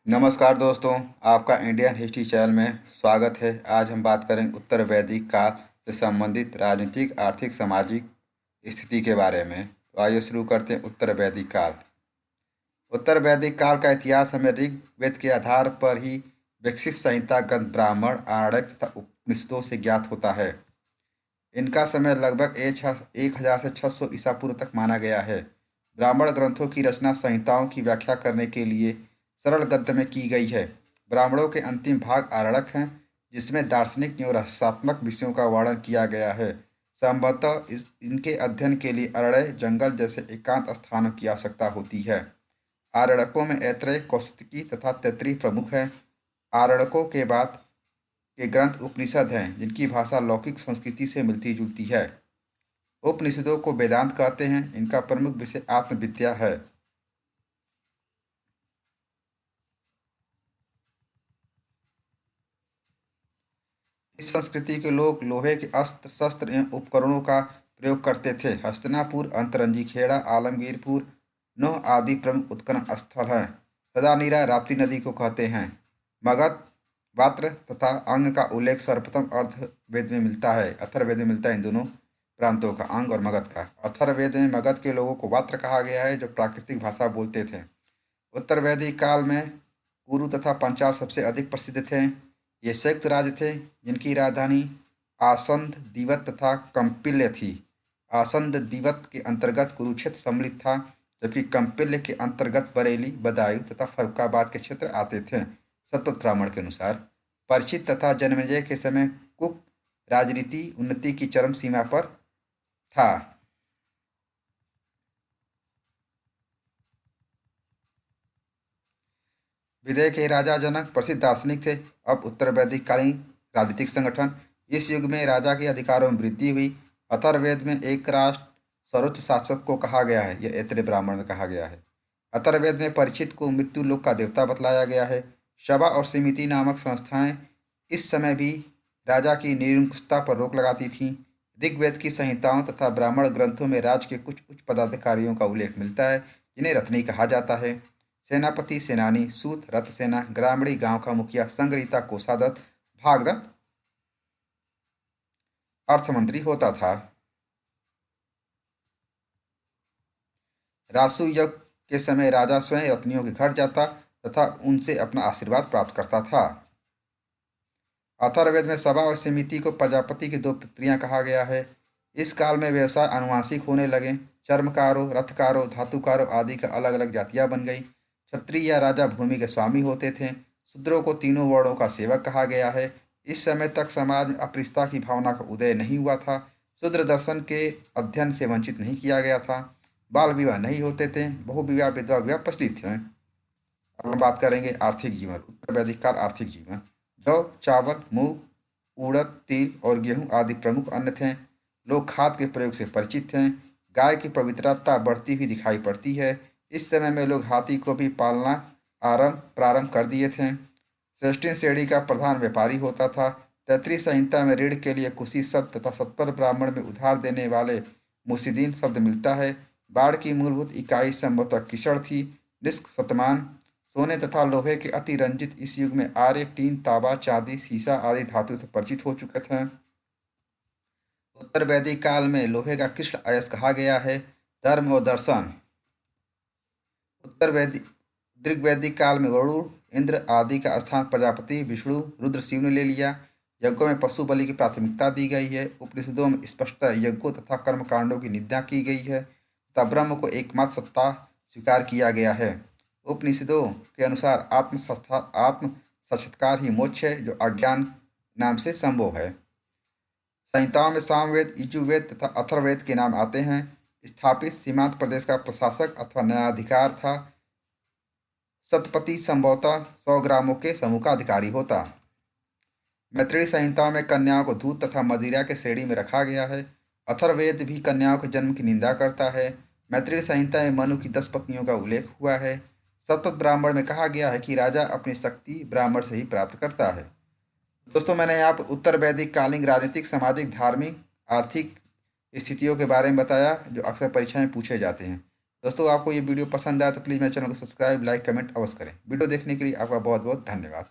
नमस्कार दोस्तों, आपका इंडियन हिस्ट्री चैनल में स्वागत है। आज हम बात करेंगे उत्तर वैदिक काल से संबंधित राजनीतिक, आर्थिक, सामाजिक स्थिति के बारे में। तो आइए शुरू करते हैं उत्तर वैदिक काल। उत्तर वैदिक काल का इतिहास हमें ऋग्वेद के आधार पर ही विकसित संहिता ग्रंथ ब्राह्मण, आरण्यक तथा उपनिषदों से ज्ञात होता है। इनका समय लगभग 1000 से 600 ईसा पूर्व तक माना गया है। ब्राह्मण ग्रंथों की रचना संहिताओं की व्याख्या करने के लिए सरल गद्य में की गई है। ब्राह्मणों के अंतिम भाग आरण्यक हैं, जिसमें दार्शनिक एवं रहस्यात्मक विषयों का वर्णन किया गया है। संभवतः इनके अध्ययन के लिए अरण्य, जंगल जैसे एकांत स्थानों की आवश्यकता होती है। आरण्यकों में ऐत्रेय, कौशिकी तथा तैत्तिरीय प्रमुख हैं। आरण्यकों के बाद के ग्रंथ उपनिषद हैं, जिनकी भाषा लौकिक संस्कृति से मिलती जुलती है। उपनिषदों को वेदांत कहते हैं। इनका प्रमुख विषय आत्मविद्या है। इस संस्कृति के लोग लोहे के अस्त्र शस्त्र एवं उपकरणों का प्रयोग करते थे। हस्तिनापुर, अंतरंजी खेड़ा, आलमगीरपुर, नोह आदि प्रमुख उत्खनन स्थल हैं। सदानीरा राप्ती नदी को कहते हैं। मगध, वात्र तथा अंग का उल्लेख सर्वप्रथम अथर्ववेद में मिलता है। अथर्ववेद में मिलता है इन दोनों प्रांतों का, अंग और मगध का। अथर्ववेद में मगध के लोगों को वात्र कहा गया है, जो प्राकृतिक भाषा बोलते थे। उत्तर वैदिक काल में कुरु तथा पंचाल सबसे अधिक प्रसिद्ध थे। ये संयुक्त राज्य थे, जिनकी राजधानी आसंध दिवत तथा कंपिल्य थी। आसंध दिवत के अंतर्गत कुरुक्षेत्र सम्मिलित था, जबकि कंपिल्य के अंतर्गत बरेली, बदायूं तथा फर्रुखाबाद के क्षेत्र आते थे। सतपथ ब्राह्मण के अनुसार परीक्षित तथा जन्मेजय के समय कुक राजनीति उन्नति की चरम सीमा पर था। विदेह के राजा जनक प्रसिद्ध दार्शनिक थे। अब उत्तर वैदिक कालीन राजनीतिक संगठन। इस युग में राजा के अधिकारों में वृद्धि हुई। अथर्ववेद में एक राष्ट्र सर्वोच्च शासक को कहा गया है। यह ऐत्रेय ब्राह्मण में कहा गया है। अथर्ववेद में परीक्षित को मृत्यु लोक का देवता बतलाया गया है। सभा और समिति नामक संस्थाएं इस समय भी राजा की निरंकुशता पर रोक लगाती थीं। ऋग्वेद की संहिताओं तथा ब्राह्मण ग्रंथों में राज्य के कुछ उच्च पदाधिकारियों का उल्लेख मिलता है, जिन्हें रत्नी कहा जाता है। सेनापति, सेनानी, सूत, रथ सेना, ग्रामीणी, गांव का मुखिया, संग्रहिता, कोषाध्यक्ष, भागदत्त अर्थमंत्री होता था। रासु यज्ञ के समय राजा स्वयं रत्नियों के घर जाता तथा उनसे अपना आशीर्वाद प्राप्त करता था। अथर्ववेद में सभा और समिति को प्रजापति की दो पुत्रियां कहा गया है। इस काल में व्यवसाय आनुवांशिक होने लगे। चर्मकारों, रथकारों, धातुकारों आदि का अलग अलग जातियां बन गई। क्षत्रिय या राजा भूमि के स्वामी होते थे। शूद्रों को तीनों वर्णों का सेवक कहा गया है। इस समय तक समाज में अस्पृश्यता की भावना का उदय नहीं हुआ था। शूद्र दर्शन के अध्ययन से वंचित नहीं किया गया था। बाल विवाह नहीं होते थे। बहुविवाह, विधवा विवाह प्रचलित थे। अब हम बात करेंगे आर्थिक जीवन। उत्तर वैदिक काल आर्थिक जीवन। जौ, चावल, मूंग, उड़द, तिल और गेहूं आदि प्रमुख अन्न थे। लोग खाद के प्रयोग से परिचित थे। गाय की पवित्रता बढ़ती हुई दिखाई पड़ती है। इस समय में लोग हाथी को भी पालना प्रारंभ कर दिए थे। श्रेष्ठी श्रेणी का प्रधान व्यापारी होता था। तैत्तिरीय संहिता में ऋण के लिए कुशी शब्द तथा सत्पर ब्राह्मण में उधार देने वाले मुसिदीन शब्द मिलता है। बाढ़ की मूलभूत इकाई संभवतः किसण थी। निष्क, शतमान, सोने तथा लोहे के अति रंजित इस युग में आर्य टीन, तांबा, चांदी, सीसा आदि धातु से परिचित हो चुके थे। उत्तर वैदिक काल में लोहे का कृष्ण अयस्क कहा गया है। धर्म और दर्शन। उत्तर वैदिक ऋग्वैदिक काल में वरुण, इंद्र आदि का स्थान प्रजापति, विष्णु, रुद्र, शिव ने ले लिया। यज्ञों में पशु बलि की प्राथमिकता दी गई है। उपनिषदों में स्पष्टतः यज्ञों तथा कर्मकांडों की निंदा की गई है तथा ब्रह्म को एकमात्र सत्ता स्वीकार किया गया है। उपनिषदों के अनुसार आत्म साक्षात्कार ही मोक्ष है, जो अज्ञान नाम से संभव है। संहिताओं में सामवेद, यजुर्वेद तथा अथर्ववेद के नाम आते हैं। स्थापित सीमांत प्रदेश का प्रशासक अथवा न्यायाधिकार था। सतपति संभवतः 100 ग्रामों के समूह का अधिकारी होता। मैत्रेयी संहिताओं में कन्याओं को दूध तथा मदिरा के श्रेणी में रखा गया है। अथर्ववेद भी कन्याओं के जन्म की निंदा करता है। मैत्रेयी संहिता में मनु की 10 पत्नियों का उल्लेख हुआ है। सतपथ ब्राह्मण में कहा गया है कि राजा अपनी शक्ति ब्राह्मण से ही प्राप्त करता है। दोस्तों, मैंने यहाँ पर उत्तर वैदिक कालीन राजनीतिक, सामाजिक, धार्मिक, आर्थिक स्थितियों के बारे में बताया, जो अक्सर परीक्षा में पूछे जाते हैं। दोस्तों, आपको ये वीडियो पसंद आया तो प्लीज़ मेरे चैनल को सब्सक्राइब, लाइक, कमेंट अवश्य करें। वीडियो देखने के लिए आपका बहुत बहुत धन्यवाद।